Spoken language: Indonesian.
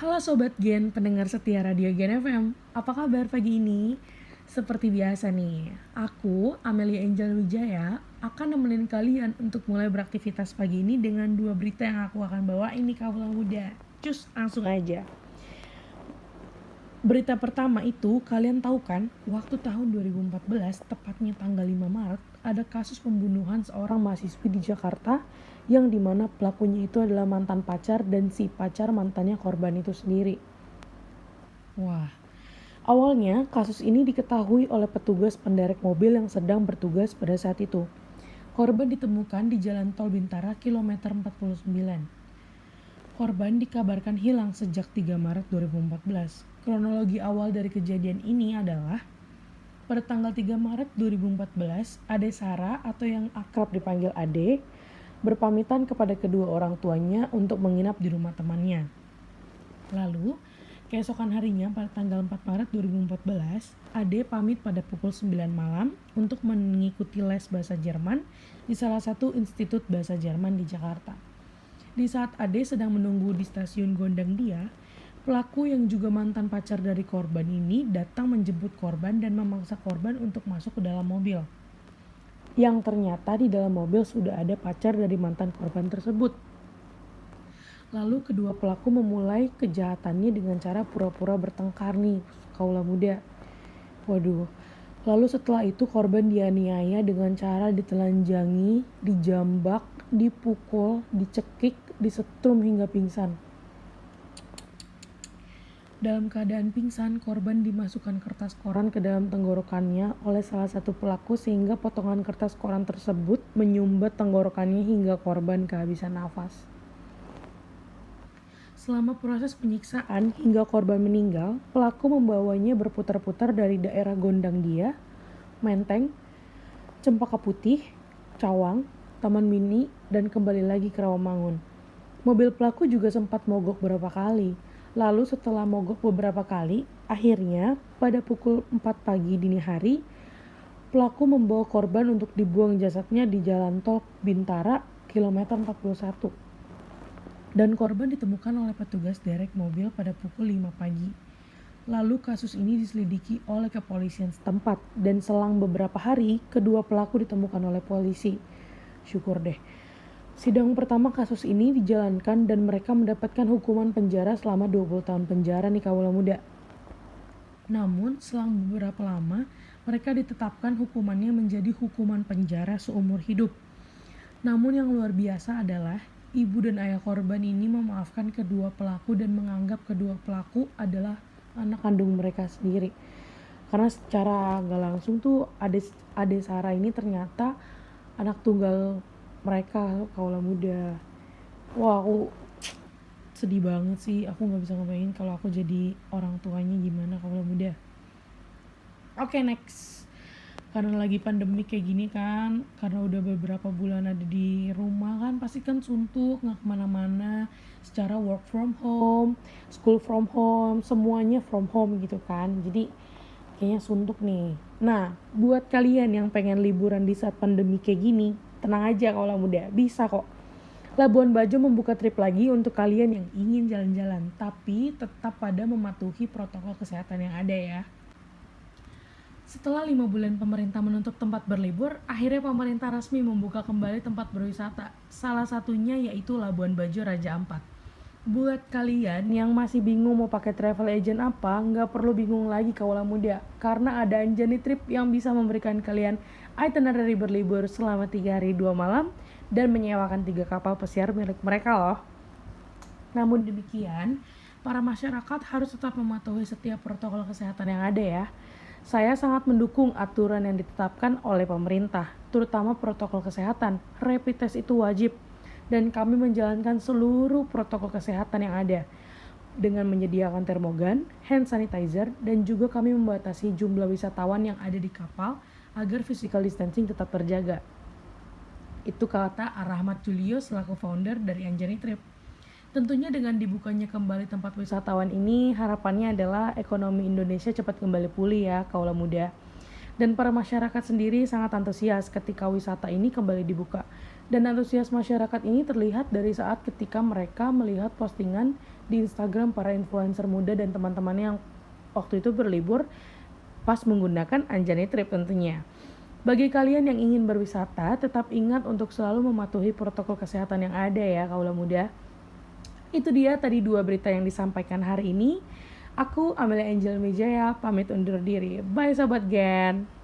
Halo Sobat Gen, pendengar setia Radio Gen FM. Apa kabar pagi ini? Seperti biasa nih, aku, Amelia Angel Wijaya, akan nemenin kalian untuk mulai beraktivitas pagi ini dengan dua berita yang aku akan bawa ini kaula muda. Cus, langsung aja. Berita pertama itu, kalian tahu kan, waktu tahun 2014, tepatnya tanggal 5 Maret, ada kasus pembunuhan seorang mahasiswi di Jakarta yang dimana pelakunya itu adalah mantan pacar dan si pacar mantannya korban itu sendiri. Wah, awalnya kasus ini diketahui oleh petugas penderek mobil yang sedang bertugas pada saat itu. Korban ditemukan di Jalan Tol Bintara kilometer 49. Korban dikabarkan hilang sejak 3 Maret 2014. Kronologi awal dari kejadian ini adalah pada tanggal 3 Maret 2014, Ade Sarah atau yang akrab dipanggil Ade berpamitan kepada kedua orang tuanya untuk menginap di rumah temannya. Lalu, keesokan harinya pada tanggal 4 Maret 2014, Ade pamit pada pukul 9 malam untuk mengikuti les bahasa Jerman di salah satu institut bahasa Jerman di Jakarta. Di saat Ade sedang menunggu di stasiun Gondang Dia, pelaku yang juga mantan pacar dari korban ini datang menjemput korban dan memaksa korban untuk masuk ke dalam mobil. Yang ternyata di dalam mobil sudah ada pacar dari mantan korban tersebut. Lalu kedua pelaku memulai kejahatannya dengan cara pura-pura bertengkar nih, kaula muda. Waduh, lalu setelah itu korban dianiaya dengan cara ditelanjangi, dijambak, dipukul, dicekik, disetrum hingga pingsan. Dalam keadaan pingsan, korban dimasukkan kertas koran ke dalam tenggorokannya oleh salah satu pelaku sehingga potongan kertas koran tersebut menyumbat tenggorokannya hingga korban kehabisan nafas. Selama proses penyiksaan hingga korban meninggal, pelaku membawanya berputar-putar dari daerah Gondang Dia, Menteng, Cempaka Putih, Cawang, Taman Mini, dan kembali lagi ke Rawamangun. Mobil pelaku juga sempat mogok beberapa kali. Lalu setelah mogok beberapa kali, akhirnya pada pukul 4 pagi dini hari, pelaku membawa korban untuk dibuang jasadnya di Jalan Tol Bintara, kilometer 41. Dan korban ditemukan oleh petugas derek mobil pada pukul 5 pagi. Lalu kasus ini diselidiki oleh kepolisian setempat dan selang beberapa hari kedua pelaku ditemukan oleh polisi. Syukur deh. Sidang pertama kasus ini dijalankan dan mereka mendapatkan hukuman penjara selama 20 tahun penjara nih kaula muda. Namun selang beberapa lama mereka ditetapkan hukumannya menjadi hukuman penjara seumur hidup. Namun yang luar biasa adalah ibu dan ayah korban ini memaafkan kedua pelaku dan menganggap kedua pelaku adalah anak kandung mereka sendiri. Karena secara gak langsung tuh Ade Sarah ini ternyata anak tunggal mereka kaula muda. Wah, aku sedih banget sih. Aku gak bisa ngebayangin kalau aku jadi orang tuanya gimana kaula muda. Oke, next. Karena lagi pandemi kayak gini kan, karena udah beberapa bulan ada di rumah kan, pasti kan suntuk, gak kemana-mana, secara work from home, school from home, semuanya from home gitu kan, jadi kayaknya suntuk nih. Nah, buat kalian yang pengen liburan di saat pandemi kayak gini, tenang aja kaula muda, bisa kok. Labuan Bajo membuka trip lagi untuk kalian yang ingin jalan-jalan, tapi tetap pada mematuhi protokol kesehatan yang ada ya. Setelah 5 bulan pemerintah menutup tempat berlibur, akhirnya pemerintah resmi membuka kembali tempat berwisata. Salah satunya yaitu Labuan Bajo Raja Ampat. Buat kalian yang masih bingung mau pakai travel agent apa, nggak perlu bingung lagi kaula muda. Karena ada Anjani Trip yang bisa memberikan kalian itinerary berlibur selama 3 hari 2 malam dan menyewakan 3 kapal pesiar milik mereka loh. Namun demikian, para masyarakat harus tetap mematuhi setiap protokol kesehatan yang ada ya. Saya sangat mendukung aturan yang ditetapkan oleh pemerintah, terutama protokol kesehatan. Rapid test itu wajib, dan kami menjalankan seluruh protokol kesehatan yang ada dengan menyediakan termogan, hand sanitizer, dan juga kami membatasi jumlah wisatawan yang ada di kapal agar physical distancing tetap terjaga. Itu kata Rahmat Julio selaku founder dari Anjani Trip. Tentunya dengan dibukanya kembali tempat wisatawan ini, harapannya adalah ekonomi Indonesia cepat kembali pulih ya kaula muda. Dan para masyarakat sendiri sangat antusias ketika wisata ini kembali dibuka. Dan antusias masyarakat ini terlihat dari saat ketika mereka melihat postingan di Instagram para influencer muda dan teman-temannya yang waktu itu berlibur pas menggunakan Anjani Trip tentunya. Bagi kalian yang ingin berwisata, tetap ingat untuk selalu mematuhi protokol kesehatan yang ada ya kaula muda. Itu dia tadi 2 berita yang disampaikan hari ini. Aku Amelia Angel Mijaya pamit undur diri. Bye Sobat Gen.